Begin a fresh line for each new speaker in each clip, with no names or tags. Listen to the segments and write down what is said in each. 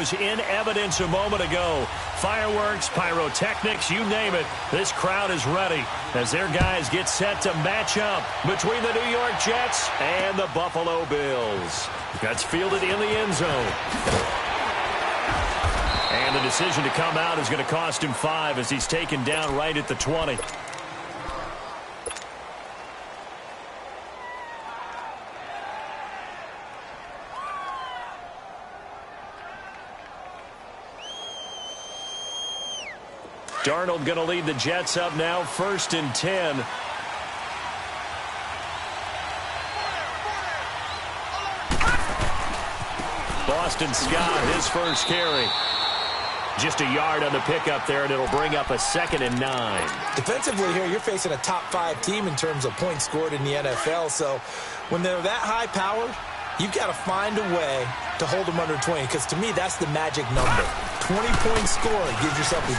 was in evidence a moment ago. Fireworks, pyrotechnics, you name it. This crowd is ready as their guys get set to match up between the New York Jets and the Buffalo Bills. That's fielded in the end zone. And the decision to come out is going to cost him 5 as he's taken down right at the 20. Darnold going to lead the Jets up now, 1st and 10. Boston Scott, his first carry. Just a yard on the pickup there, and it'll bring up a 2nd and 9.
Defensively here, you're facing a top 5 team in terms of points scored in the NFL. So when they're that high powered, you've got to find a way to hold them under 20, because to me, that's the magic number. 20-point score gives yourself you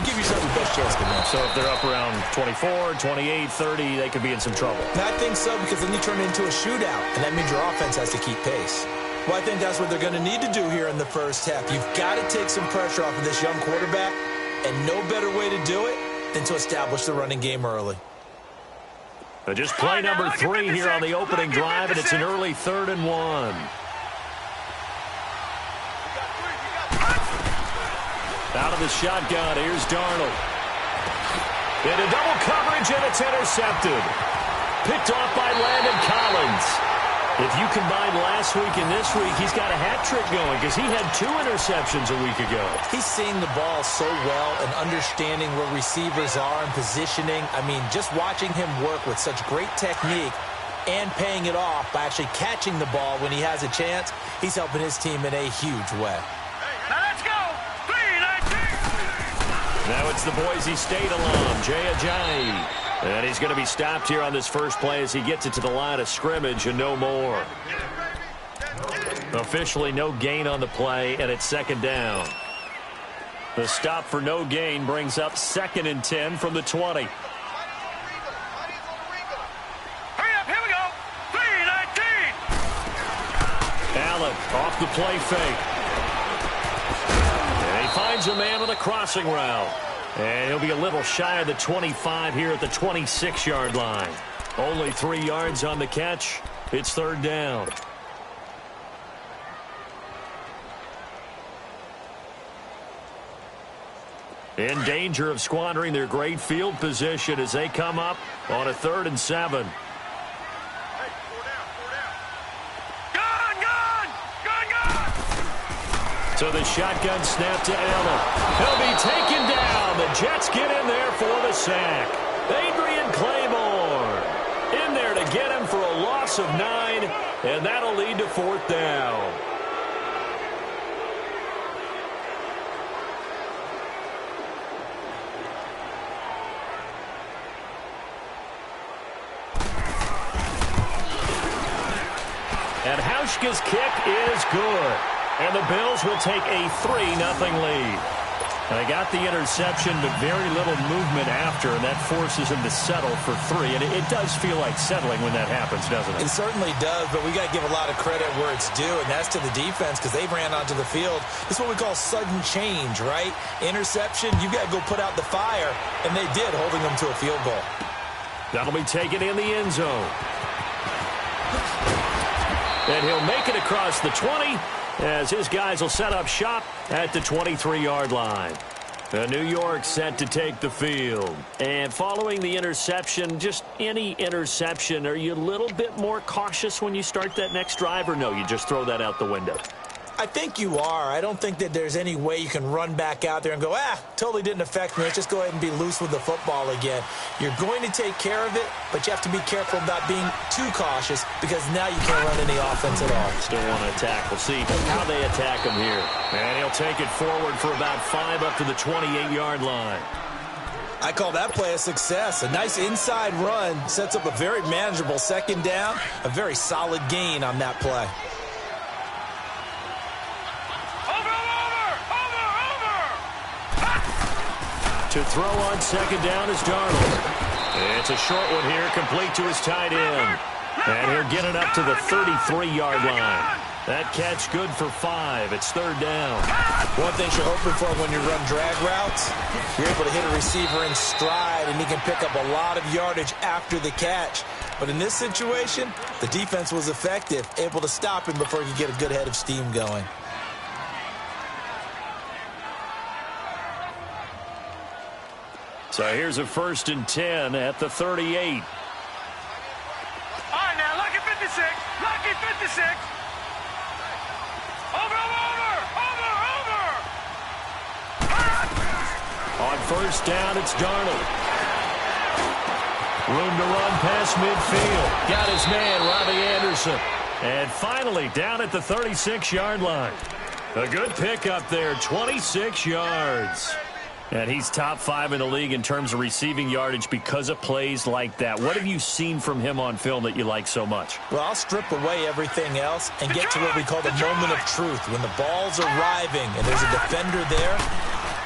give yourself the best chance to win.
So if they're up around 24, 28, 30, they could be in some trouble.
And I think so, because then you turn it into a shootout, and that means your offense has to keep pace. Well, I think that's what they're going to need to do here in the first half. You've got to take some pressure off of this young quarterback, and no better way to do it than to establish the running game early.
But just play number 3 here on the opening drive, and it's an early 3rd and 1. Out of the shotgun, here's Darnold. Into double coverage, and it's intercepted. Picked off by Landon Collins. If you combine last week and this week, he's got a hat trick going because he had 2 interceptions a week ago.
He's seeing the ball so well and understanding where receivers are and positioning. I mean, just watching him work with such great technique and paying it off by actually catching the ball when he has a chance, he's helping his team in a huge way.
Now let's go! 3-19!
Now it's the Boise State alum, Jay Ajayi. And he's going to be stopped here on this first play as he gets it to the line of scrimmage and no more. Officially no gain on the play, and it's 2nd down. The stop for no gain brings up 2nd and 10 from the 20.
Hurry up, here we go! 3-19!
Allen off the play fake. And he finds a man on the crossing route. And he'll be a little shy of the 25 here at the 26-yard line. Only 3 yards on the catch. It's 3rd down. In danger of squandering their great field position as they come up on a 3rd and 7. So the shotgun snap to Allen. He'll be taken down. The Jets get in there for the sack. Adrian Claymore in there to get him for a loss of 9, and that'll lead to 4th down. And Hauschka's kick is good. And the Bills will take a 3-0 lead. And they got the interception, but very little movement after, and that forces him to settle for 3. And it does feel like settling when that happens, doesn't it?
It certainly does, but we got to give a lot of credit where it's due, and that's to the defense because they ran onto the field. It's what we call sudden change, right? Interception, you got to go put out the fire, and they did, holding them to a field goal.
That'll be taken in the end zone. And he'll make it across the 20. As his guys will set up shop at the 23-yard line. New York set to take the field. And following the interception, just any interception, are you a little bit more cautious when you start that next drive, or no, you just throw that out the window?
I think you are. I don't think that there's any way you can run back out there and go, totally didn't affect me. Let's just go ahead and be loose with the football again. You're going to take care of it, but you have to be careful about being too cautious because now you can't run any offense at all.
Still want to attack. We'll see how they attack him here. And he'll take it forward for about 5 up to the 28-yard line.
I call that play a success. A nice inside run sets up a very manageable 2nd down, a very solid gain on that play.
To throw on 2nd down is Darnold. It's a short one here, complete to his tight end. And he'll get it up to the 33-yard line. That catch good for 5. It's 3rd down.
One thing you're hoping for when you run drag routes, you're able to hit a receiver in stride, and he can pick up a lot of yardage after the catch. But in this situation, the defense was effective, able to stop him before he could get a good head of steam going.
So here's a 1st and 10 at the 38.
All right, now, lucky 56. Lucky 56. Over.
On 1st down, it's Darnold. Room to run past midfield. Got his man, Robbie Anderson. And finally, down at the 36-yard line. A good pickup there, 26 yards. And he's top 5 in the league in terms of receiving yardage because of plays like that. What have you seen from him on film that you like so much?
Well, I'll strip away everything else and get to what we call the moment of truth. When the ball's arriving and there's a defender there,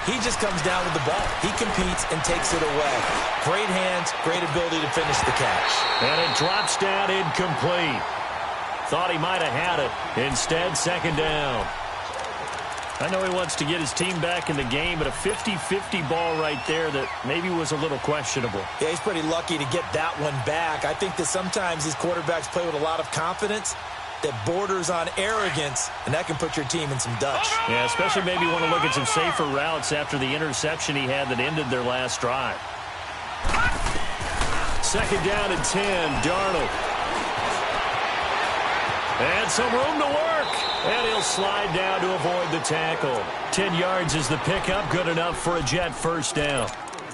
he just comes down with the ball. He competes and takes it away. Great hands, great ability to finish the catch.
And it drops down incomplete. Thought he might have had it. Instead, 2nd down. I know he wants to get his team back in the game, but a 50-50 ball right there that maybe was a little questionable.
Yeah, he's pretty lucky to get that one back. I think that sometimes these quarterbacks play with a lot of confidence that borders on arrogance, and that can put your team in some dutch.
Yeah, especially maybe want to look at some safer routes after the interception he had that ended their last drive. 2nd down and 10, Darnold. And some room to work. And he'll slide down to avoid the tackle. 10 yards is the pickup, good enough for a Jet 1st down.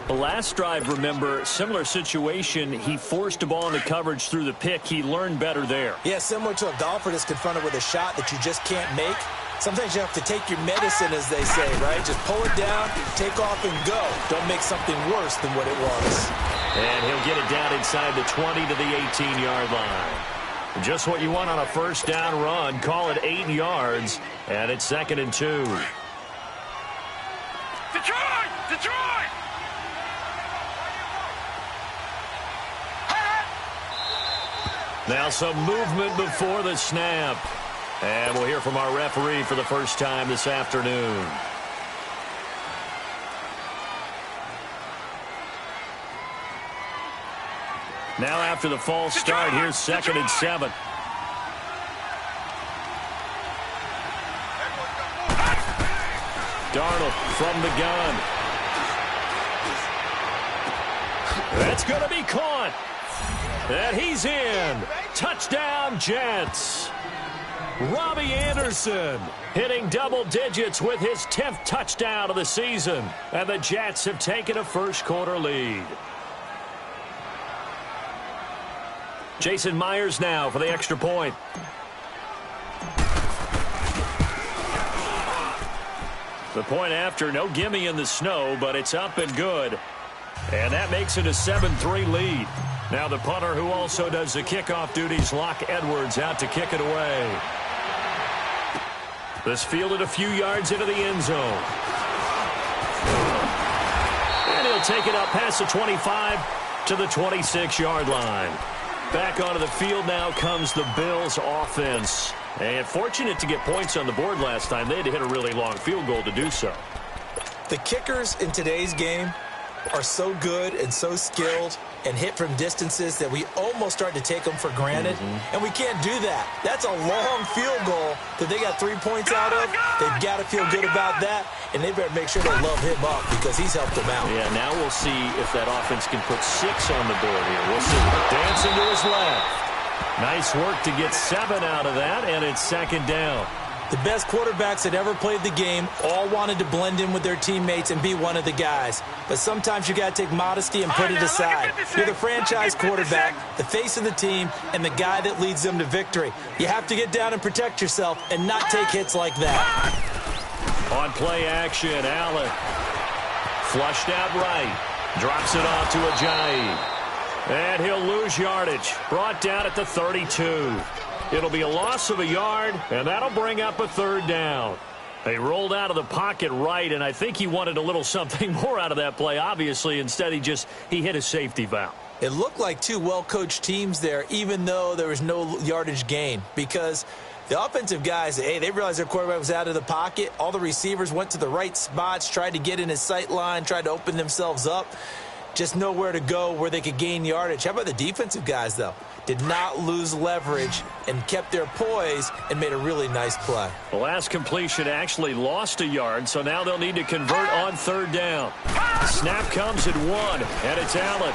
The last drive, remember, similar situation. He forced a ball into coverage through the pick. He learned better there.
Yeah, similar to a golfer that's confronted with a shot that you just can't make. Sometimes you have to take your medicine, as they say, right? Just pull it down, take off, and go. Don't make something worse than what it was.
And he'll get it down inside the 20 to the 18-yard line. Just what you want on a 1st down run. Call it 8 yards, and it's 2nd and 2.
Detroit!
Now some movement before the snap. And we'll hear from our referee for the first time this afternoon. Now after the false start, here's 2nd and 7. Darnold from the gun. That's going to be caught. And he's in. Touchdown, Jets. Robbie Anderson hitting double digits with his 10th touchdown of the season. And the Jets have taken a 1st quarter lead. Jason Myers now for the extra point. The point after, no gimme in the snow, but it's up and good. And that makes it a 7-3 lead. Now the punter who also does the kickoff duties, Locke Edwards, out to kick it away. This fielded a few yards into the end zone. And he'll take it up past the 25 to the 26-yard line. Back onto the field now comes the Bills offense. And fortunate to get points on the board last time. They had to hit a really long field goal to do so.
The kickers in today's game are so good and so skilled and hit from distances that we almost start to take them for granted. And we can't do that. That's a long field goal that they got 3 points out of. They've got to feel good about that, and they better make sure they love him up because he's helped them out.
Yeah, now we'll see if that offense can put 6 on the board here. We'll see. Dancing to his left. Nice work to get 7 out of that, and it's 2nd down.
The best quarterbacks that ever played the game all wanted to blend in with their teammates and be one of the guys. But sometimes you got to take modesty and put it aside. You're the franchise quarterback, the face of the team, and the guy that leads them to victory. You have to get down and protect yourself and not take hits like that.
On play action, Allen. Flushed out right. Drops it off to Ajayi. And he'll lose yardage. Brought down at the 32. It'll be a loss of a yard, and that'll bring up a 3rd down. They rolled out of the pocket right, and I think he wanted a little something more out of that play, obviously. Instead, he hit a safety valve.
It looked like 2 well-coached teams there, even though there was no yardage gain, because The offensive guys, hey, they realized their quarterback was out of the pocket. All the receivers went to the right spots, tried to get in his sight line, tried to open themselves up. Just nowhere to go where they could gain yardage. How about the defensive guys, though? Did not lose leverage and kept their poise and made a really nice play.
The last completion actually lost a yard, so now they'll need to convert on third down. The snap comes at 1, and it's Allen.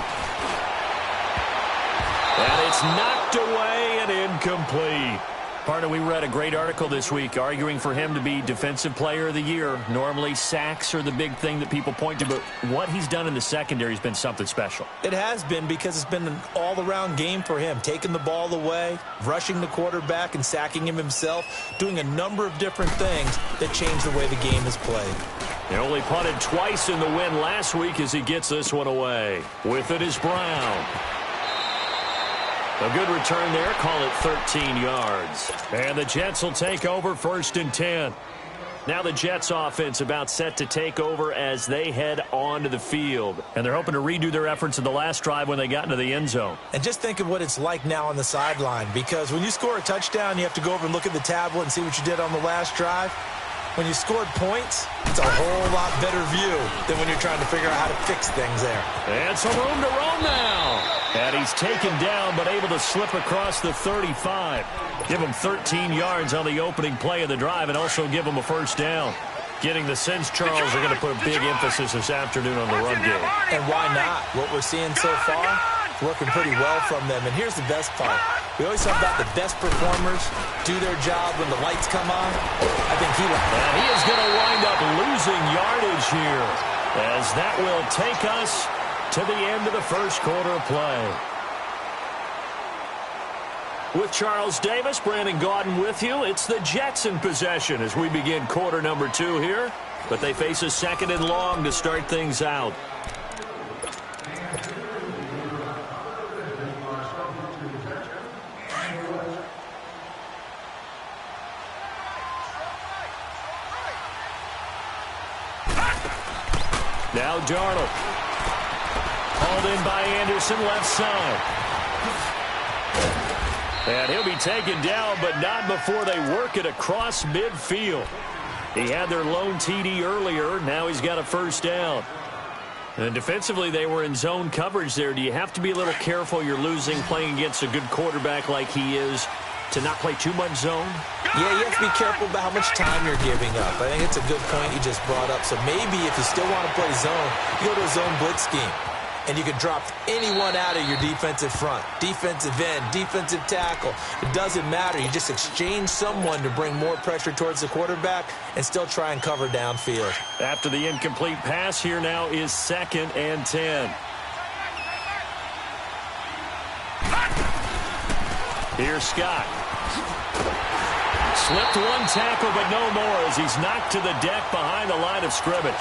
And it's knocked away and incomplete. Partner, we read a great article this week arguing for him to be Defensive Player of the Year. Normally, sacks are the big thing that people point to, but what he's done in the secondary has been something special.
It has been, because it's been an all-around game for him, taking the ball away, rushing the quarterback and sacking him himself, doing a number of different things that change the way the game is played.
He only punted twice in the win last week as he gets this one away. With it is Brown. A good return there, call it 13 yards. And the Jets will take over 1st and 10. Now the Jets offense about set to take over as they head onto the field. And they're hoping to redo their efforts in the last drive when they got into the end zone.
And just think of what it's like now on the sideline, because when you score a touchdown, you have to go over and look at the tablet and see what you did on the last drive. When you scored points, it's a whole lot better view than when you're trying to figure out how to fix things there.
And some room to roam now. And he's taken down but able to slip across the 35. Give him 13 yards on the opening play of the drive and also give him a first down. Getting the sense Charles are going to put a big emphasis this afternoon on the run game.
And why not? What we're seeing so far, working pretty well from them. And here's the best part. We always talk about the best performers do their job when the lights come on. I think he
is going to wind up losing yardage here, as that will take us to the end of the first quarter of play. With Charles Davis, Brandon Gaudin with you. It's the Jets in possession as we begin quarter number 2 here. But they face a 2nd and long to start things out. Now Darnold. Hauled in by Anderson, left side. And he'll be taken down, but not before they work it across midfield. He had their lone TD earlier. Now he's got a first down. And defensively, they were in zone coverage there. Do you have to be a little careful? You're losing playing against a good quarterback like he is to not play too much zone?
Yeah, you have to be careful about how much time you're giving up. I think it's a good point you just brought up. So maybe if you still want to play zone, you go to a zone blitz scheme. And you can drop anyone out of your defensive front, defensive end, defensive tackle. It doesn't matter. You just exchange someone to bring more pressure towards the quarterback and still try and cover downfield.
After the incomplete pass, here now is 2nd and 10. Here's Scott. Slipped one tackle, but no more as he's knocked to the deck behind the line of scrimmage.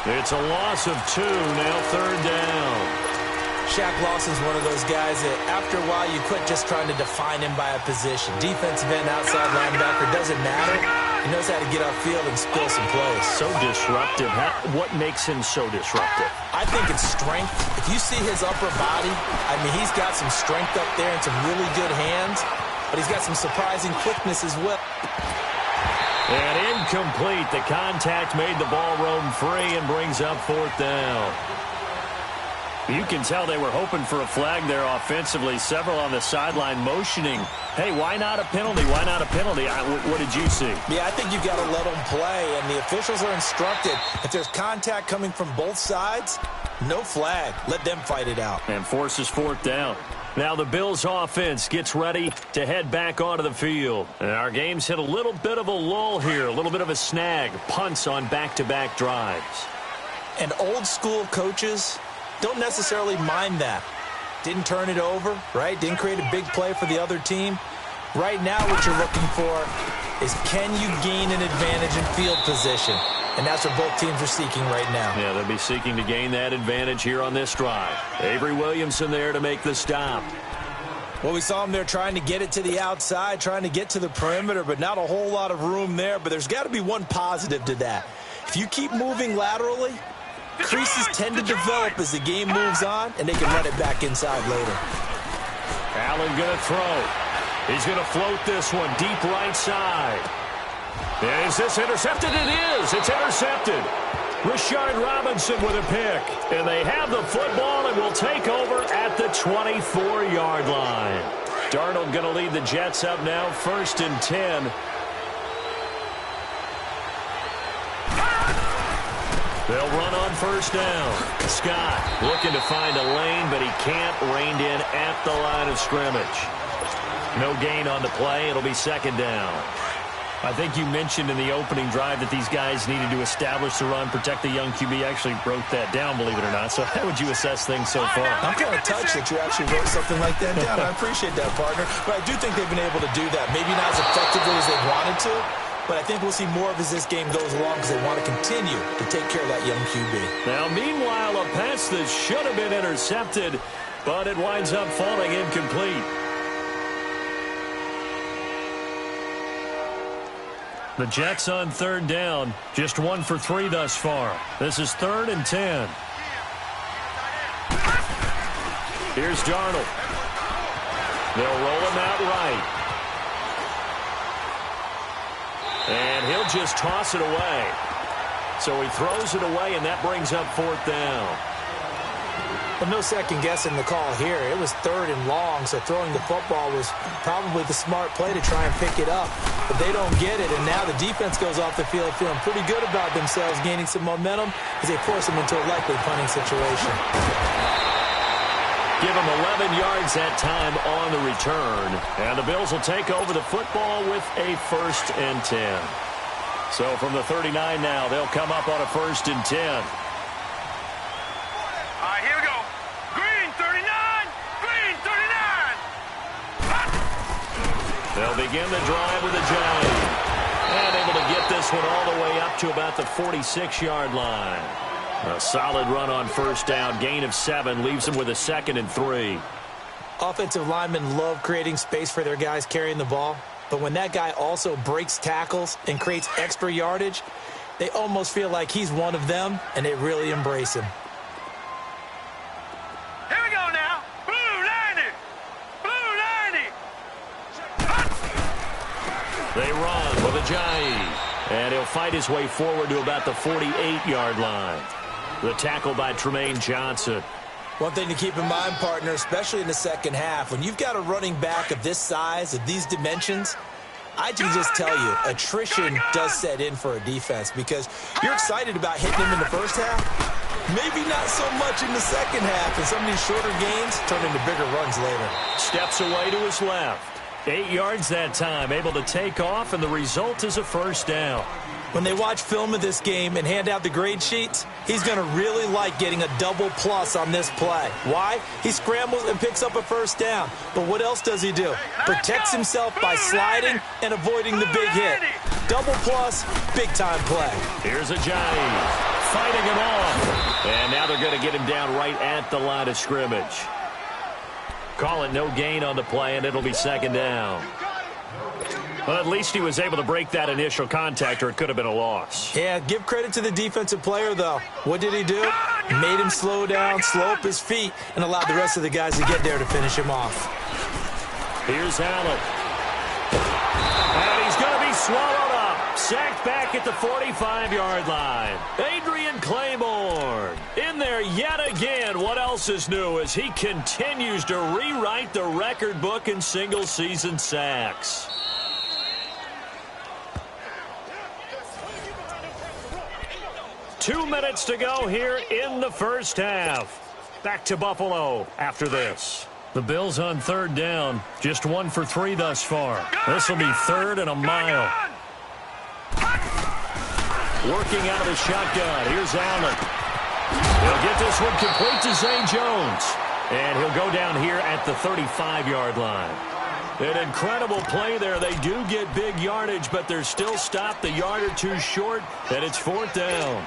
It's a loss of 2, now 3rd down.
Shaq Lawson's one of those guys that after a while you quit just trying to define him by a position. Defensive end, outside linebacker, doesn't matter. He knows how to get upfield and spill some plays.
So disruptive. What makes him so disruptive?
I think it's strength. If you see his upper body, I mean, he's got some strength up there and some really good hands, but he's got some surprising quickness as well.
And incomplete. The contact made the ball roam free and brings up 4th down. You can tell they were hoping for a flag there offensively. Several on the sideline motioning. Hey, why not a penalty? Why not a penalty? What did you see?
Yeah, I think you've got to let them play, and the officials are instructed. If there's contact coming from both sides, no flag. Let them fight it out.
And forces 4th down. Now the Bills offense gets ready to head back onto the field. And our game's hit a little bit of a lull here, a little bit of a snag. Punts on back-to-back drives.
And old school coaches don't necessarily mind that. Didn't turn it over, right? Didn't create a big play for the other team. Right now what you're looking for is, can you gain an advantage in field position? And that's what both teams are seeking right now.
Yeah, they'll be seeking to gain that advantage here on this drive. Avery Williamson there to make the stop.
Well, we saw him there trying to get it to the outside, trying to get to the perimeter, but not a whole lot of room there. But there's got to be one positive to that. If you keep moving laterally, creases tend to develop as the game moves on, and they can run it back inside later.
Allen going to throw. He's going to float this one deep right side. And is this intercepted? It is. It's intercepted. Rashard Robinson with a pick. And they have the football and will take over at the 24-yard line. Darnold going to lead the Jets up now, 1st and 10. They'll run on 1st down. Scott looking to find a lane, but he can't. Reined in at the line of scrimmage. No gain on the play. It'll be 2nd down. I think you mentioned in the opening drive that these guys needed to establish the run, protect the young QB. I actually wrote that down, believe it or not. So how would you assess things so far?
I'm kind of touched that you actually wrote something like that down. I appreciate that, partner. But I do think they've been able to do that. Maybe not as effectively as they wanted to, but I think we'll see more of as this game goes along because they want to continue to take care of that young QB.
Now, meanwhile, a pass that should have been intercepted, but it winds up falling incomplete. The Jets on 3rd down, just 1 for 3 thus far. This is 3rd and 10. Here's Darnold. They'll roll him out right. And he'll just toss it away. So he throws it away, and that brings up 4th down.
Well, no second guessing the call here. It was 3rd and long, so throwing the football was probably the smart play to try and pick it up. But they don't get it, and now the defense goes off the field feeling pretty good about themselves, gaining some momentum as they force them into a likely punting situation.
Give them 11 yards that time on the return. And the Bills will take over the football with a 1st and 10. So from the 39 now, they'll come up on a 1st and 10.
Here we go. Green 39. Green 39.
They'll begin the drive with a giant. And able to get this one all the way up to about the 46-yard line. A solid run on 1st down. Gain of 7 leaves them with a 2nd and 3.
Offensive linemen love creating space for their guys carrying the ball. But when that guy also breaks tackles and creates extra yardage, they almost feel like he's one of them, and they really embrace him.
Here we go now. Blue 90. Blue 90.
They run with a giant. And he'll fight his way forward to about the 48-yard line. The tackle by Tremaine Johnson.
One thing to keep in mind, partner, especially in the second half, when you've got a running back of this size, of these dimensions, I can just tell you, attrition does set in for a defense because you're excited about hitting him in the first half, maybe not so much in the second half, and some of these shorter gains turn into bigger runs later.
Steps away to his left. 8 yards that time, able to take off, and the result is a 1st down.
When they watch film of this game and hand out the grade sheets, he's going to really like getting a double plus on this play. Why? He scrambles and picks up a 1st down. But what else does he do? Protects himself by sliding and avoiding the big hit. Double plus, big-time play.
Here's a giant fighting him off. And now they're going to get him down right at the line of scrimmage. Call it no gain on the play, and it'll be 2nd down. Well, at least he was able to break that initial contact, or it could have been a loss.
Yeah, give credit to the defensive player, though. What did he do? Made him slow down, slow up his feet, and allowed the rest of the guys to get there to finish him off.
Here's Allen. And he's going to be swallowed up. Sacked back at the 45-yard line. Adrian Claiborne in there yet again. What else is new as he continues to rewrite the record book in single-season sacks. Two minutes to go here in the first half. Back to Buffalo after this. The Bills on 3rd down. Just 1 for 3 thus far. This will be 3rd and a mile. Working out of the shotgun. Here's Allen. He'll get this one complete to Zay Jones. And he'll go down here at the 35-yard line. An incredible play there. They do get big yardage, but they're still stopped a yard or two short, and it's 4th down.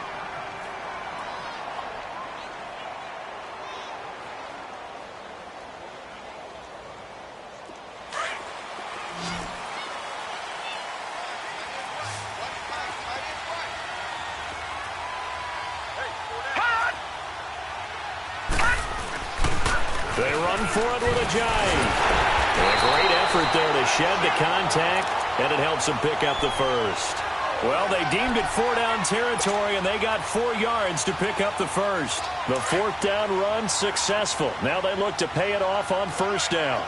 They run for it with a giant. A great effort there to shed the contact, and it helps them pick up the first. Well, they deemed it 4-down territory, and they got 4 yards to pick up the first. The 4th down run successful. Now they look to pay it off on 1st down.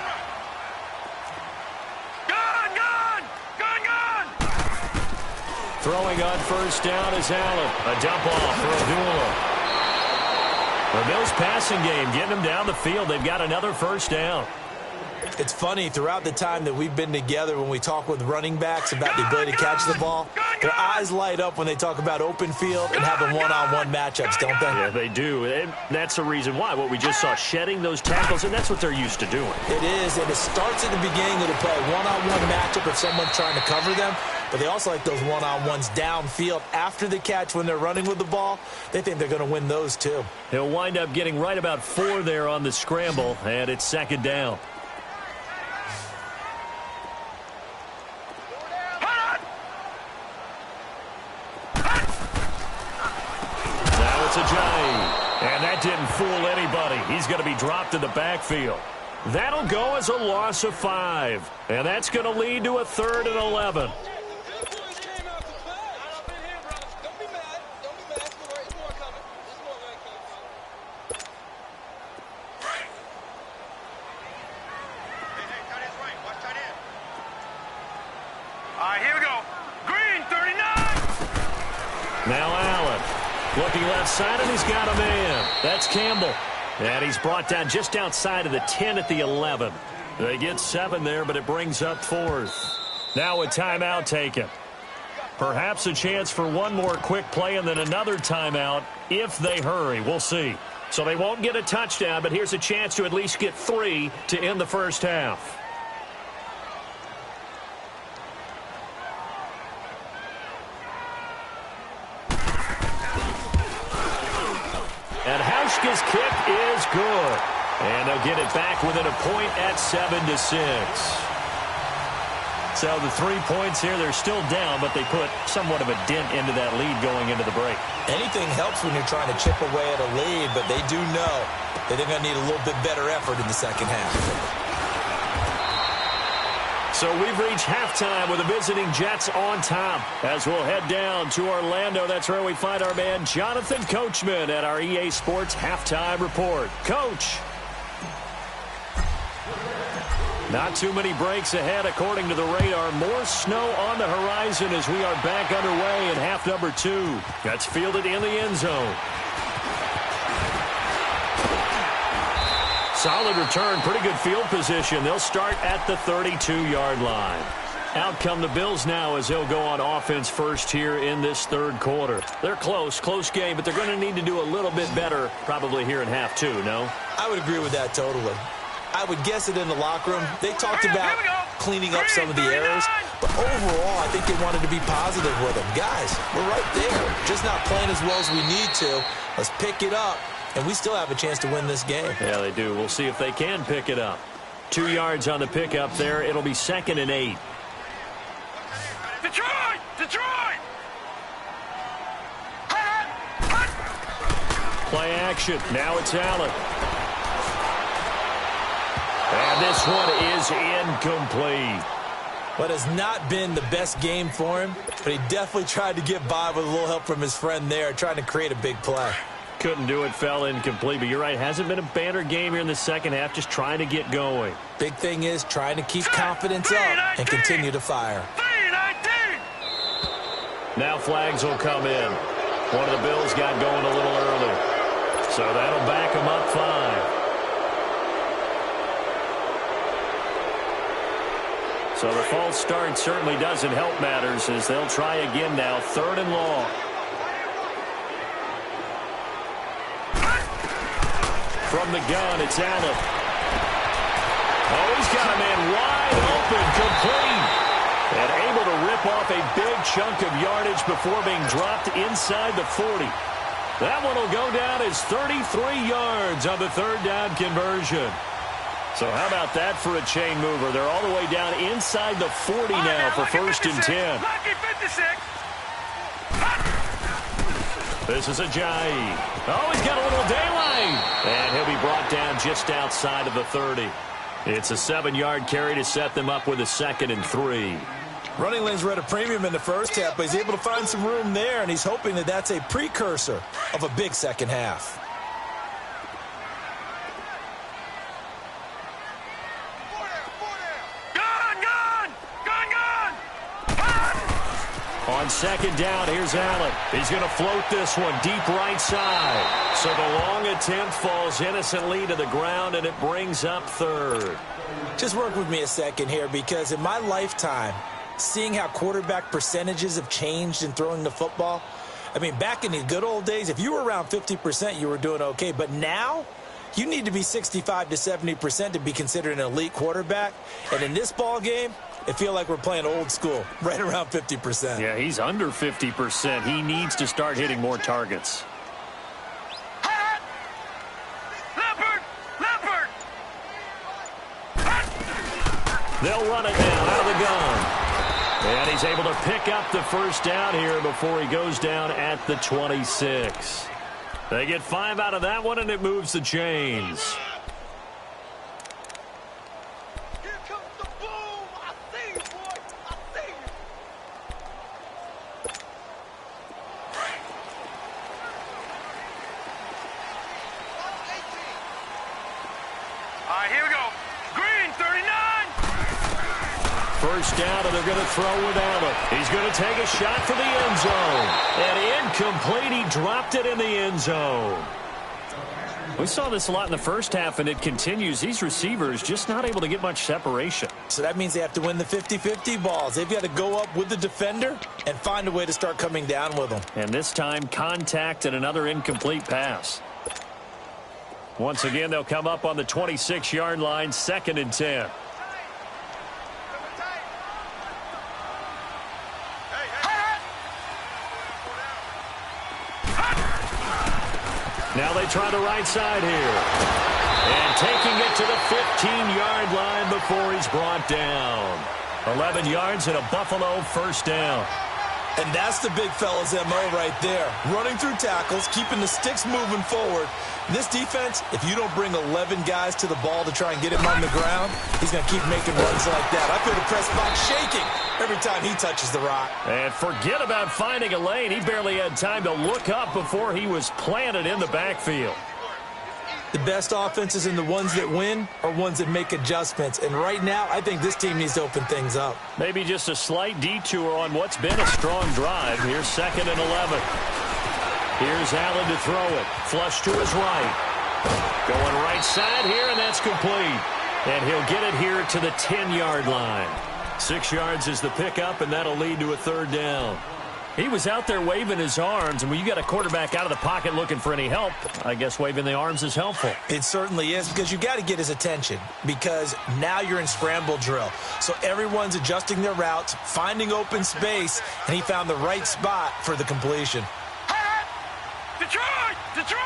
Throwing on 1st down is Allen. A dump off for Abdullah. The Bills passing game getting them down the field. They've got another 1st down.
It's funny, throughout the time that we've been together, when we talk with running backs about the ability to catch the ball, their eyes light up when they talk about open field and having one-on-one matchups, don't they?
Yeah, they do. And that's the reason why. What we just saw, shedding those tackles, and that's what they're used to doing.
It is, and it starts at the beginning of the play. One-on-one matchup if someone's trying to cover them, but they also like those one-on-ones downfield after the catch when they're running with the ball. They think they're going to win those too.
He'll wind up getting right about 4 there on the scramble, and it's 2nd down. And that didn't fool anybody. He's going to be dropped in the backfield. That'll go as a loss of 5. And that's going to lead to a 3rd and 11.
All right, here we go. Green, 39.
Now Allen. Looking left side, and he's got a man. That's Campbell. And he's brought down just outside of the 10 at the 11. They get 7 there, but it brings up 4th. Now a timeout taken. Perhaps a chance for one more quick play and then another timeout if they hurry. We'll see. So they won't get a touchdown, but here's a chance to at least get 3 to end the first half. And Hauschka's kick is good. And they'll get it back within a point at 7-6. So the 3 points here, they're still down, but they put somewhat of a dent into that lead going into the break.
Anything helps when you're trying to chip away at a lead, but they do know that they're going to need a little bit better effort in the second half.
So we've reached halftime with the visiting Jets on top. As we'll head down to Orlando, that's where we find our man Jonathan Coachman at our EA Sports Halftime Report. Coach. Not too many breaks ahead according to the radar. More snow on the horizon as we are back underway in half number 2. That's fielded in the end zone. Solid return, pretty good field position. They'll start at the 32-yard line. Out come the Bills now as they'll go on offense first here in this 3rd quarter. They're close game, but they're going to need to do a little bit better probably here in half 2, no?
I would agree with that totally. I would guess it in the locker room. They talked about cleaning up some of the errors, but overall I think they wanted to be positive with them. Guys, we're right there. Just not playing as well as we need to. Let's pick it up. And we still have a chance to win this game.
Yeah, they do. We'll see if they can pick it up. 2 yards on the pickup there. It'll be 2nd and 8.
Detroit! Detroit!
Play action. Now it's Allen. And this one is incomplete.
But has not been the best game for him, but he definitely tried to get by with a little help from his friend there, trying to create a big play.
Couldn't do it, fell incomplete. But you're right, hasn't been a banner game here in the second half, just trying to get going.
Big thing is trying to keep confidence up and continue to fire.
Now flags will come in. One of the Bills got going a little early. So that'll back them up 5. So the false start certainly doesn't help matters as they'll try again now, 3rd and long. From the gun, it's Allen. Oh, he's got a man wide open, complete. And able to rip off a big chunk of yardage before being dropped inside the 40. That one will go down as 33 yards on the 3rd down conversion. So how about that for a chain mover? They're all the way down inside the 40 now for 1st and 10. This is Ajayi. Oh, he's got a little daylight. And he'll be brought down just outside of the 30. It's a 7-yard carry to set them up with a 2nd and 3.
Running lanes were at a premium in the first half, but he's able to find some room there, and he's hoping that that's a precursor of a big second half.
On 2nd down, here's Allen. He's going to float this one deep right side. So the long attempt falls innocently to the ground, and it brings up 3rd.
Just work with me a second here, because in my lifetime, seeing how quarterback percentages have changed in throwing the football, I mean, back in the good old days, if you were around 50%, you were doing okay. But now, you need to be 65 to 70% to be considered an elite quarterback. And in this ball game, it feels like we're playing old school, right around 50%.
Yeah, he's under 50%. He needs to start hitting more targets. They'll run it now out of the gun. And he's able to pick up the first down here before he goes down at the 26. They get 5 out of that one, and it moves the chains.
Here comes the boom. I see you, boy. I see you. All right, here we go. Green, 39.
First down, and they're going to throw with Allen. He's going to take a shot for the end zone. And incomplete. He dropped it in the end zone. We saw this a lot in the first half, and it continues. These receivers just not able to get much separation.
So that means they have to win the 50-50 balls. They've got to go up with the defender and find a way to start coming down with them.
And this time, contact and another incomplete pass. Once again, they'll come up on the 26-yard line, 2nd and 10. Now they try the right side here. And taking it to the 15-yard line before he's brought down. 11 yards and a Buffalo first down.
And that's the big fella's MO right there. Running through tackles, keeping the sticks moving forward. This defense, if you don't bring 11 guys to the ball to try and get him on the ground, he's going to keep making runs like that. I feel the press box shaking every time he touches the rock.
And forget about finding a lane. He barely had time to look up before he was planted in the backfield.
The best offenses and the ones that win are ones that make adjustments. And right now, I think this team needs to open things up.
Maybe just a slight detour on what's been a strong drive. Here's 2nd and 11. Here's Allen to throw it. Flush to his right. Going right side here, and that's complete. And he'll get it here to the 10-yard line. 6 yards is the pickup, and that'll lead to a 3rd down. He was out there waving his arms, and when you got a quarterback out of the pocket looking for any help, I guess waving the arms is helpful.
It certainly is, because you got to get his attention, because now you're in scramble drill. So everyone's adjusting their routes, finding open space, and he found the right spot for the completion.
Detroit! Detroit!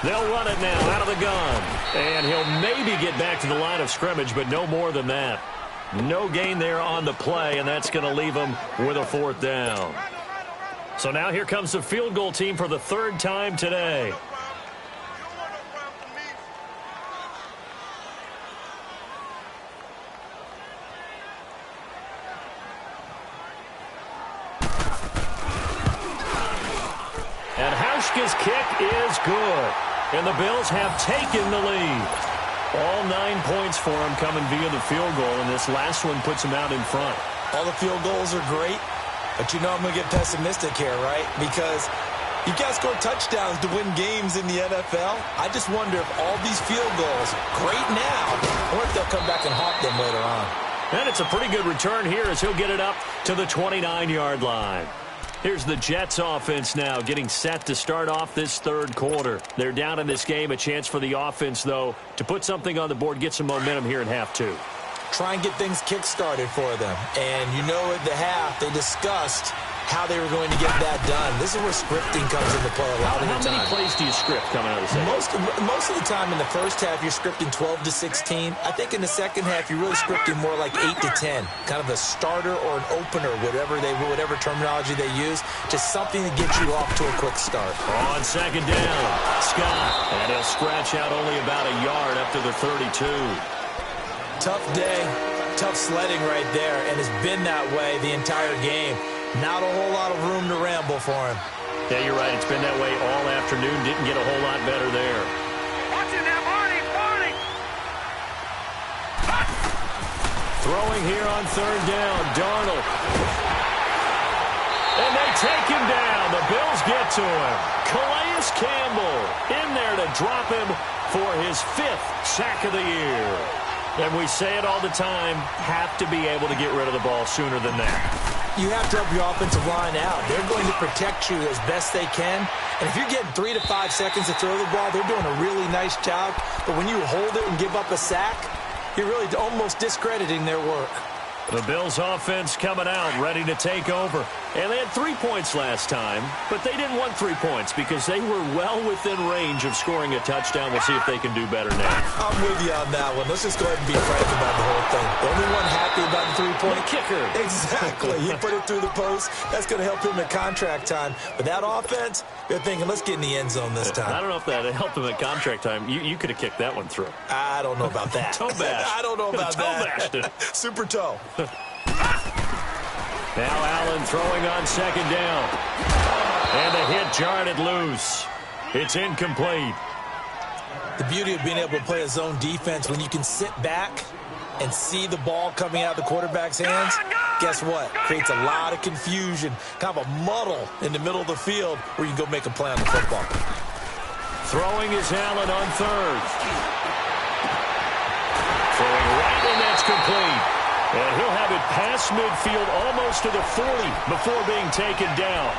They'll run it now out of the gun. And he'll maybe get back to the line of scrimmage, but no more than that. No gain there on the play, and that's going to leave him with a 4th down. So now here comes the field goal team for the 3rd time today. And Hauschka's kick is good. And the Bills have taken the lead. All 9 points for him coming via the field goal, and this last one puts him out in front.
All the field goals are great, but you know I'm going to get pessimistic here, right? Because you got to score touchdowns to win games in the NFL. I just wonder if all these field goals, great now, or if they'll come back and haunt them later on.
And it's a pretty good return here as he'll get it up to the 29-yard line. Here's the Jets offense now getting set to start off this 3rd quarter. They're down in this game. A chance for the offense, though, to put something on the board, get some momentum here in half 2.
Try and get things kick-started for them. And you know at the half they discussed how they were going to get that done. This is where scripting comes into play a lot of the time.
How many plays do you script coming out of the second?
Most of the time in the first half, you're scripting 12 to 16. I think in the second half, you're really scripting more like 8 to 10, kind of a starter or an opener, whatever terminology they use, just something to get you off to a quick start.
On second down, Scott, and he'll scratch out only about a yard up to the 32.
Tough day, tough sledding right there, and it's been that way the entire game. Not a whole lot of room to ramble for him.
Yeah, you're right. It's been that way all afternoon. Didn't get a whole lot better there.
Watching that, Marty!
Throwing here on third down, Darnold. And they take him down. The Bills get to him. Calais Campbell in there to drop him for his 5th sack of the year. And we say it all the time, have to be able to get rid of the ball sooner than that.
You have to help your offensive line out. They're going to protect you as best they can. And if you're getting 3 to 5 seconds to throw the ball, they're doing a really nice job. But when you hold it and give up a sack, you're really almost discrediting their work.
The Bills offense coming out, ready to take over. And they had 3 points last time, but they didn't want 3 points because they were well within range of scoring a touchdown. We'll see if they can do better now.
I'm with you on that one. Let's just go ahead and be frank about the whole thing. The only one happy about the 3-point
kicker.
Exactly. He put it through the post. That's going to help him at contract time. But that offense, they're thinking, let's get in the end zone this time.
I don't know if that helped him at contract time. You could have kicked that one through.
I don't know about that.
Toe bash.
I don't know about
toe
that.
bashed it.
Super toe.
Now Allen throwing on second down. And the hit jarred it loose. It's incomplete.
The beauty of being able to play a zone defense when you can sit back and see the ball coming out of the quarterback's hands, guess what? Creates a lot of confusion, kind of a muddle in the middle of the field where you can go make a play on the football.
Throwing is Allen on third. Throwing right, and that's complete. And he'll have it past midfield almost to the 40 before being taken down.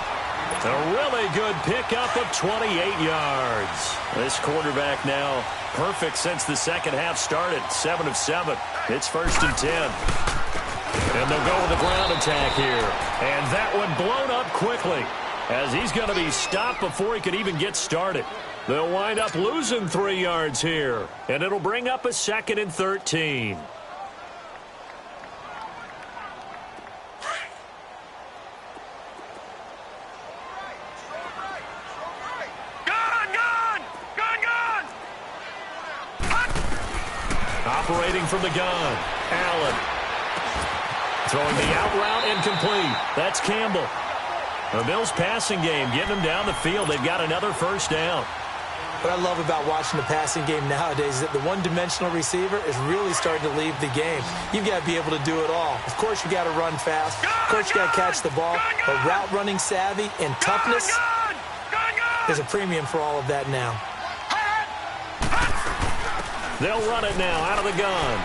A really good pickup of 28 yards. This quarterback now perfect since the second half started. 7 of 7. It's 1st and 10. And they'll go with the ground attack here. And that one blown up quickly as he's going to be stopped before he could even get started. They'll wind up losing 3 yards here. And it'll bring up a 2nd and 13. Operating from the gun, Allen. Throwing the out route incomplete. That's Campbell. The Bills passing game, getting them down the field. They've got another 1st down.
What I love about watching the passing game nowadays is that the one-dimensional receiver is really starting to leave the game. You've got to be able to do it all. Of course, you got to run fast. Of course, you got to catch the ball. But route running savvy and toughness, there's a premium for all of that now.
They'll run it now out of the gun.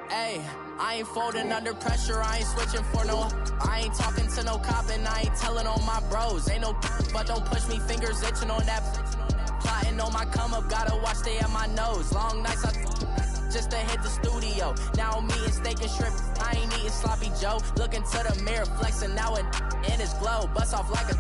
Hey, I ain't folding under pressure, I ain't switching for no. I ain't talking to no cop and I ain't telling on my bros. Ain't no but don't push me, fingers itching on that. Plotting on my come up, gotta watch stay at my nose. Long nights just to hit the studio. Now I'm eating steak and shrimp, I ain't eating sloppy Joe. Looking to the mirror, flexing now and in his glow. Bust off like a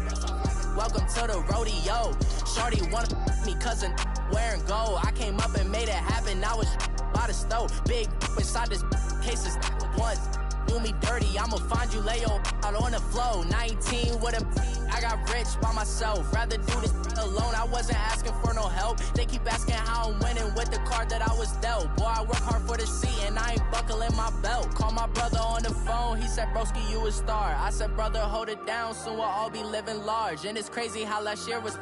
welcome to the rodeo. Shorty wanna me cousin wearing gold. I came up and made it happen, I was by the stove. Big inside this cases once. Do me dirty, I'ma find you, lay your out on the floor. 19 with a I got rich by myself. Rather do this alone, I wasn't asking for no help. They keep asking how I'm winning with the card that I was dealt. Boy, I work hard for the seat and I ain't buckling my belt. Call my brother on the phone, he said, broski, you a star. I said, brother, hold it down, soon we'll all be living large. And it's crazy how last year was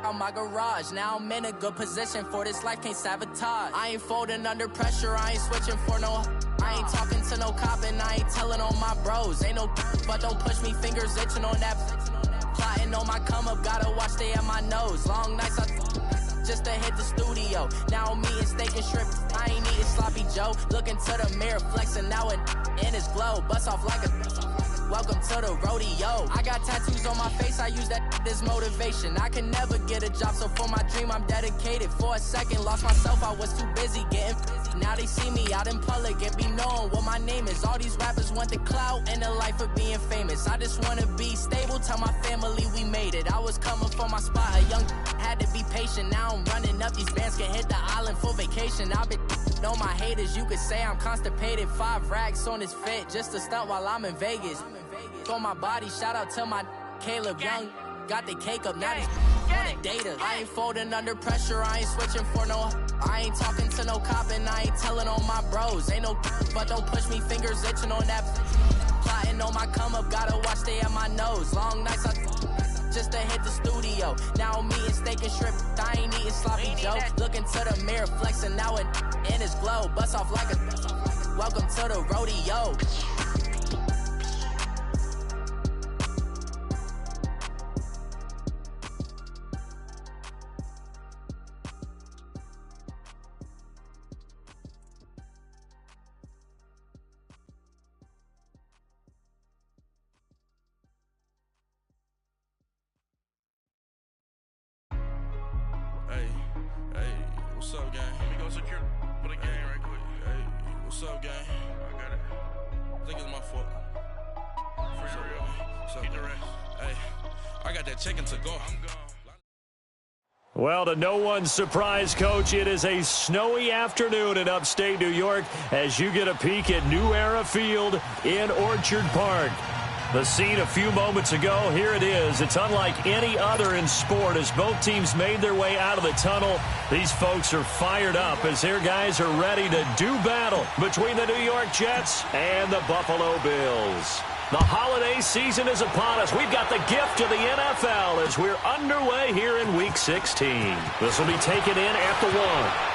on my garage. Now I'm in a good position for this life, can't sabotage. I ain't folding under pressure, I ain't switching for no. I ain't talking to no cop and I ain't telling on my bros. Ain't no but don't push me, fingers itching on that. Plotting on my come up, gotta watch stay at my nose. Long nights just to hit the studio. Now I'm eating steak and shrimp. I ain't eating sloppy Joe. Looking to the mirror, flexing now and in his glow. Bust off like a welcome to the rodeo. I got tattoos on my face, I use that as motivation. I can never get a job, so for my dream I'm dedicated. For a second, lost myself, I was too busy getting now they see me out in public and be knowing what my name is. All these rappers want the clout and the life of being famous. I just wanna be stable, tell my family we made it. I was coming for my spot, a young had to be patient. Now I'm running up, these bands can hit the island for vacation. I've been know my haters, you could say I'm constipated. 5 racks on his fit, just to stunt while I'm in Vegas. On my body, shout out to my Caleb Young. Got the cake up, now he's on the data. I ain't folding under pressure, I ain't switching for no. I ain't talking to no cop and I ain't telling on my bros. Ain't no but don't push me, fingers itching on that. Plotting on my come up, gotta watch stay at my nose. Long nights just to hit the studio. Now I'm eating steak and shrimp, I ain't eating sloppy Joe. Looking to the mirror, flexing now and in his glow. Bust off like a welcome to the rodeo.
What's up, gang? Let me go secure for the game right quick. Hey, what's up, gang? I got it. I think it's my fault. For real. Keep the rest. Hey, I got that chicken to go. I'm gone.
Well, to no one's surprise, Coach, it is a snowy afternoon in upstate New York as you get a peek at New Era Field in Orchard Park. The scene a few moments ago, here it is. It's unlike any other in sport as both teams made their way out of the tunnel. These folks are fired up as their guys are ready to do battle between the New York Jets and the Buffalo Bills. The holiday season is upon us. We've got the gift of the NFL as we're underway here in Week 16. This will be taken in at the 1.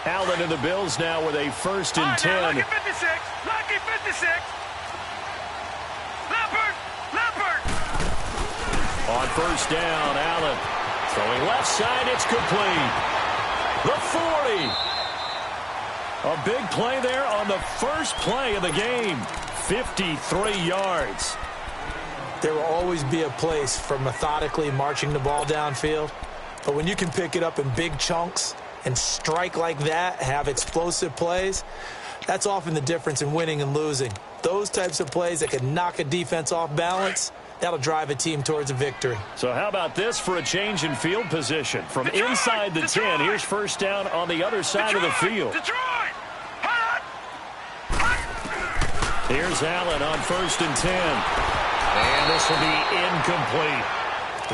Allen and the Bills now with a 1st and 10.
Lucky 56. Lucky 56. Leopard.
On 1st down, Allen throwing left side. It's complete. The 40. A big play there on the first play of the game. 53 yards.
There will always be a place for methodically marching the ball downfield. But when you can pick it up in big chunks and strike like that, have explosive plays, that's often the difference in winning and losing. Those types of plays that can knock a defense off balance, that'll drive a team towards a victory.
So how about this for a change in field position? From inside the 10, here's 1st down on the other side of the field. Here's Allen on 1st and 10. And this will be incomplete.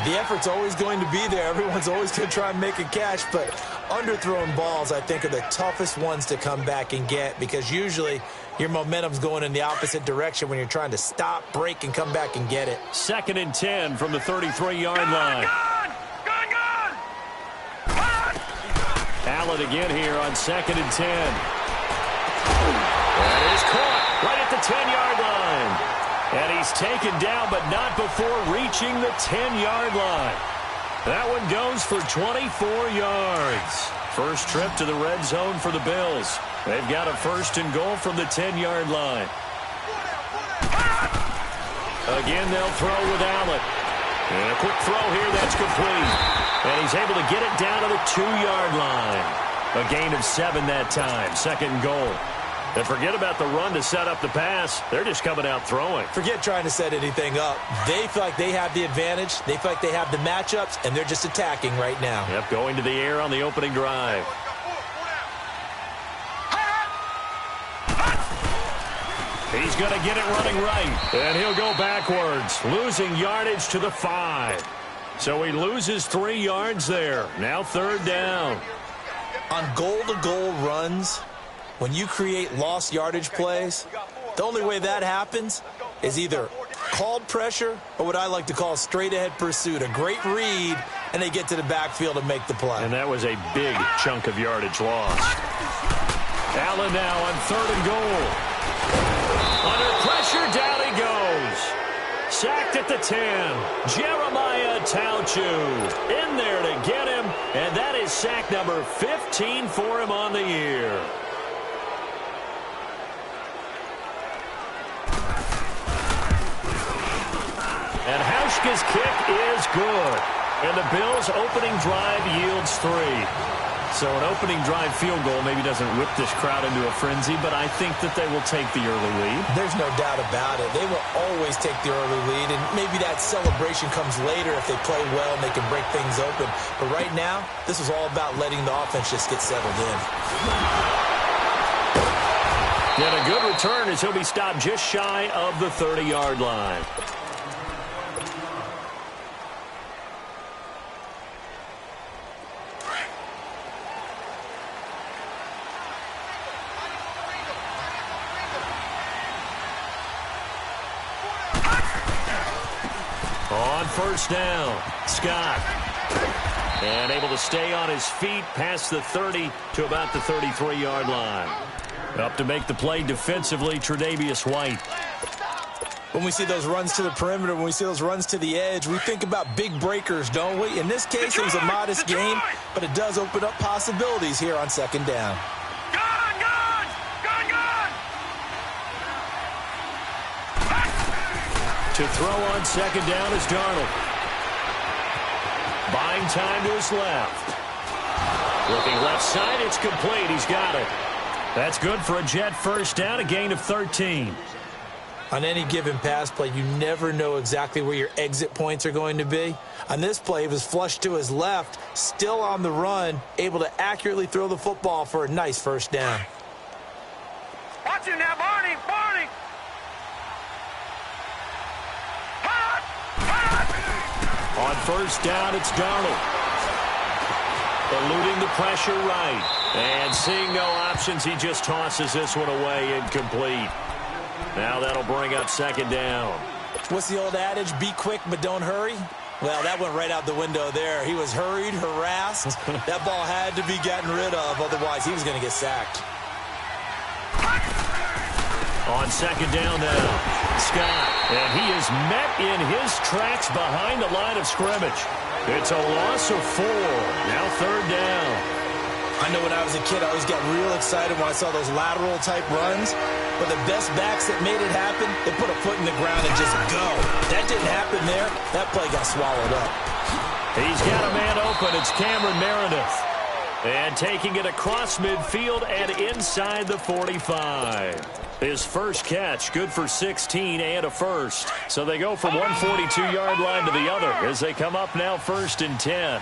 The effort's always going to be there. Everyone's always going to try and make a catch, but underthrown balls, I think, are the toughest ones to come back and get because usually your momentum's going in the opposite direction when you're trying to stop, break, and come back and get it.
2nd and 10 from the 33-yard line.
Gone!
Allen again here on 2nd and 10. That is caught right at the 10-yard line. And he's taken down, but not before reaching the 10-yard line. That one goes for 24 yards. First trip to the red zone for the Bills. They've got a 1st and goal from the 10-yard line. Again, they'll throw with Allen. And a quick throw here, that's complete. And he's able to get it down to the 2-yard line. A gain of 7 that time, 2nd and goal. And forget about the run to set up the pass. They're just coming out throwing.
Forget trying to set anything up. They feel like they have the advantage. They feel like they have the matchups, and they're just attacking right now.
Yep, going to the air on the opening drive. He's going to get it running right. And he'll go backwards, losing yardage to the 5. So he loses 3 yards there. Now 3rd down.
On goal-to-goal runs, when you create lost yardage plays, the only way that happens is either called pressure or what I like to call straight-ahead pursuit. A great read, and they get to the backfield and make the play.
And that was a big chunk of yardage lost. Allen now on 3rd and goal. Under pressure, down he goes. Sacked at the 10. Jeremiah Tauchu in there to get him, and that is sack number 15 for him on the year. And Hauschka's kick is good. And the Bills' opening drive yields 3. So an opening drive field goal maybe doesn't whip this crowd into a frenzy, but I think that they will take the early lead.
There's no doubt about it. They will always take the early lead, and maybe that celebration comes later if they play well and they can break things open. But right now, this is all about letting the offense just get settled in.
And a good return as he'll be stopped just shy of the 30-yard line. On 1st down, Scott. And able to stay on his feet past the 30 to about the 33-yard line. Up to make the play defensively, Tre'Davious White.
When we see those runs to the perimeter, when we see those runs to the edge, we think about big breakers, don't we? In this case, it was a modest gain, but it does open up possibilities here on 2nd down.
To throw on 2nd down is Darnold. Buying time to his left. Looking left side, it's complete. He's got it. That's good for a Jet 1st down, a gain of 13.
On any given pass play, you never know exactly where your exit points are going to be. On this play, he was flushed to his left, still on the run, able to accurately throw the football for a nice 1st down.
Watch him now, Barney! Barney!
On 1st down, it's Darnold. Eluding the pressure right. And seeing no options, he just tosses this one away, incomplete. Now that'll bring up 2nd down.
What's the old adage? Be quick, but don't hurry? Well, that went right out the window there. He was hurried, harassed. That ball had to be gotten rid of, otherwise he was going to get sacked.
On 2nd down now, Scott. And he is met in his tracks behind the line of scrimmage. It's a loss of 4. Now 3rd down.
I know when I was a kid, I always got real excited when I saw those lateral-type runs. But the best backs that made it happen, they put a foot in the ground and just go. That didn't happen there. That play got swallowed up.
He's got a man open. It's Cameron Meredith. And taking it across midfield and inside the 45. His first catch, good for 16 and a 1st. So they go from one 42-yard line to the other as they come up now 1st and 10.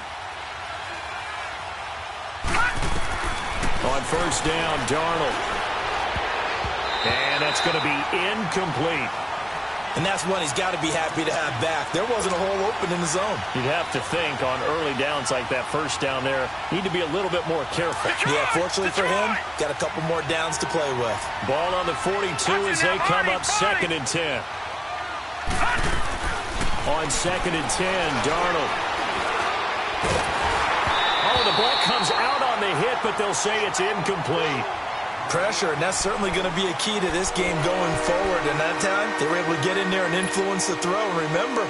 On 1st down, Darnold. And that's going to be incomplete.
And that's one he's got to be happy to have back. There wasn't a hole open in the zone.
You'd have to think on early downs like that 1st down there, need to be a little bit more careful.
Yeah, fortunately for him, got a couple more downs to play with.
Ball on the 42 as they come up 2nd and 10. On 2nd and 10, Darnold. Oh, the ball comes out on the hit, but they'll say it's incomplete.
Pressure, and that's certainly going to be a key to this game going forward. And that time, they were able to get in there and influence the throw. And remember,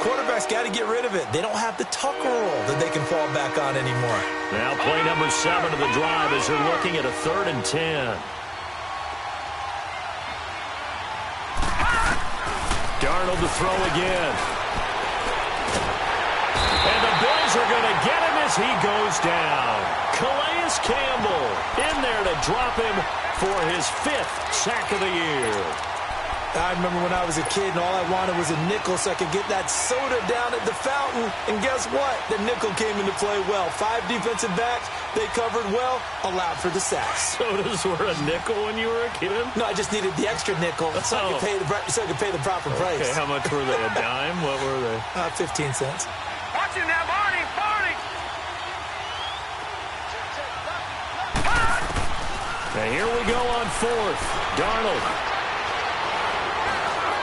quarterbacks got to get rid of it. They don't have the tuck roll that they can fall back on anymore.
Now play number 7 of the drive as they're looking at a 3rd and 10. Darnold to throw again. And the Bills are going to get him as he goes down. Calais Campbell in there to drop him for his 5th sack of the year.
I remember when I was a kid and all I wanted was a nickel so I could get that soda down at the fountain. And guess what? The nickel came into play well. 5 defensive backs, they covered well, allowed for the sacks.
Sodas were a nickel when you were a kid?
No, I just needed the extra nickel so I could pay the proper price.
Okay, how much were they? A dime? What were they?
15 cents.
watching now, Barney.
And here we go on fourth. Darnold.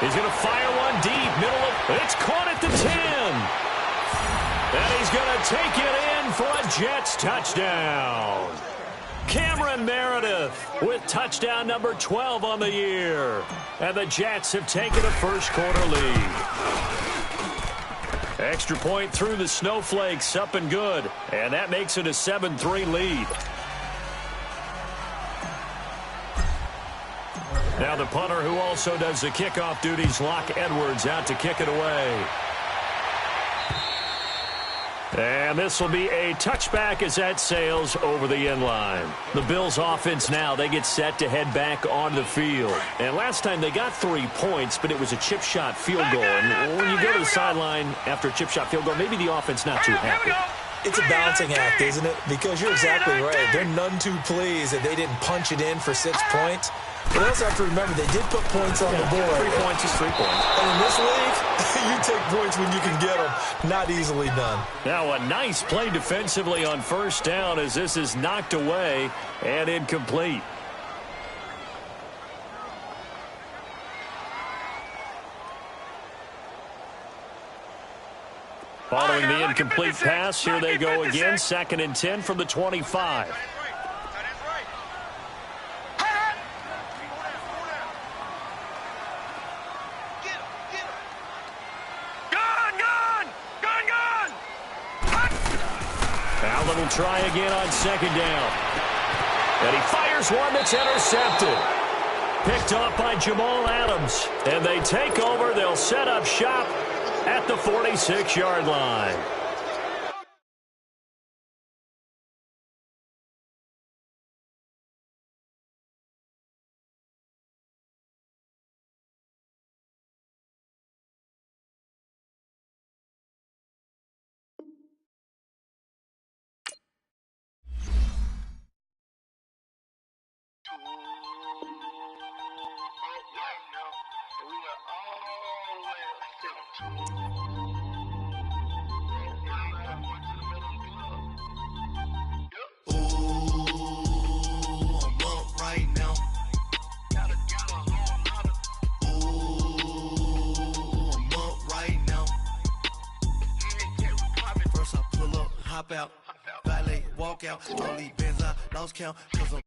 He's going to fire one deep. It's caught at the 10. And he's going to take it in for a Jets touchdown. Cameron Meredith with touchdown number 12 on the year. And the Jets have taken a first-quarter lead. Extra point through the Snowflakes, up and good. And that makes it a 7-3 lead. Now the punter who also does the kickoff duties, Locke Edwards, out to kick it away. And this will be a touchback as that sails over the end line. The Bills offense now, they get set to head back onto the field. And last time they got 3 points, but it was a chip shot field goal. And when you go to the sideline after a chip shot field goal, maybe the offense not too happy.
It's a balancing act, isn't it? Because you're exactly right. They're none too pleased that they didn't punch it in for 6 points. But they also have to remember they did put points on the board.
3 points is 3 points.
And in this league, you take points when you can get them. Not easily done.
Now a nice play defensively on first down as this is knocked away and incomplete. Following the incomplete pass, here they go again. 2nd and 10 from the 25. Allen will try again on 2nd down. And he fires one that's intercepted. Picked off by Jamal Adams. And they take over. They'll set up shop at the 46-yard line.
Out, valet, walk out, only Benz I lost count, 'cause I'm